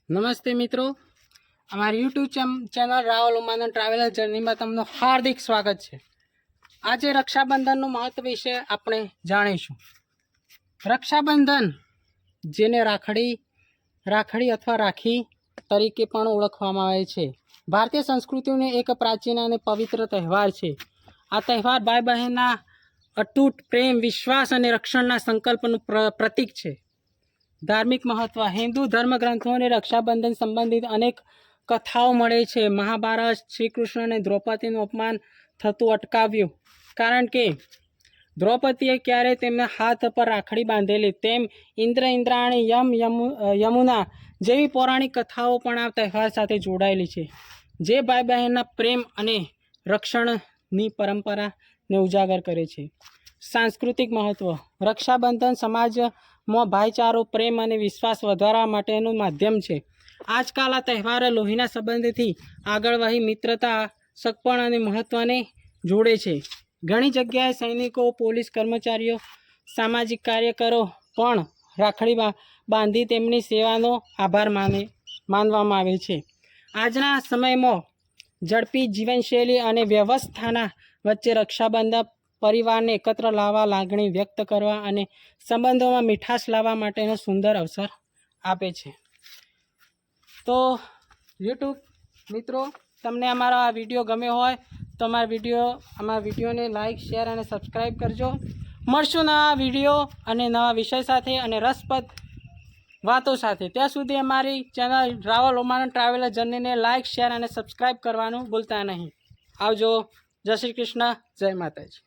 નમસ્તે મિત્રો, અમારી YouTube channel Raval Umanand traveller જર્નીમાં તમારું હાર્દિક સ્વાગત છે। આજે રક્ષાબંધનનું મહત્વ વિશે આપણે જાણીશું। રક્ષાબંધન, જેને રાખડી અથવા રાખી તરીકે પણ ઓળખવામાં આવે છે, ભારતીય સંસ્કૃતિનો એક પ્રાચીન અને પવિત્ર તહેવાર છે। આ તહેવાર ભાઈ બહેનના અતૂટ પ્રેમ, વિશ્વાસ અને રક્ષણના સંકલ્પનું પ્રતીક છે। ધાર્મિક મહત્વ, હિન્દુ ધર્મગ્રંથોને રક્ષાબંધન સંબંધિત અનેક કથાઓ મળે છે। મહાભારત, શ્રી કૃષ્ણ અને દ્રૌપદીનું અપમાન થતું અટકાવ્યું, કારણ કે દ્રૌપદીએ ક્યારેય તેમના હાથ પર રાખડી બાંધેલી। તેમ ઇન્દ્ર, ઇન્દ્રાણી, યમુના જેવી પૌરાણિક કથાઓ પણ આ તહેવાર સાથે જોડાયેલી છે, જે ભાઈ બહેનના પ્રેમ અને રક્ષણની પરંપરાને ઉજાગર કરે છે। સાંસ્કૃતિક મહત્વ, રક્ષાબંધન સમાજમાં ભાઈચારો, પ્રેમ અને વિશ્વાસ વધારવા માટેનું માધ્યમ છે। આજકાલ આ તહેવાર લોહીના સંબંધથી આગળ વધી મિત્રતા, સગપણ અને મહત્વને જોડે છે। ઘણી જગ્યાએ સૈનિકો, પોલીસ કર્મચારીઓ, સામાજિક કાર્યકરો પણ રાખડી બાંધી તેમની સેવાનો આભાર માનવામાં આવે છે। આજના સમયમાં ઝડપી જીવનશૈલી અને વ્યવસ્થાના વચ્ચે રક્ષાબંધન પરિવારને એકત્ર લાવવા, લાગણી વ્યક્ત કરવા અને સંબંધોમાં મીઠાશ લાવવા માટેનો સુંદર અવસર આપે છે। તો યુટ્યુબ મિત્રો, તમને અમારો આ વિડીયો ગમ્યો હોય તો અમારા વિડીયોને લાઈક, શેર અને સબસ્ક્રાઈબ કરજો। મળશું નવા વિડીયો અને નવા વિષય સાથે અને રસપ્રદ વાતો સાથે। ત્યાં સુધી અમારી ચેનલ રાવલ ઉમાનંદ ટ્રાવેલર જર્નીને લાઈક, શેર અને સબસ્ક્રાઈબ કરવાનું ભૂલતા નહીં। આવજો। જય શ્રી કૃષ્ણ, જય માતાજી।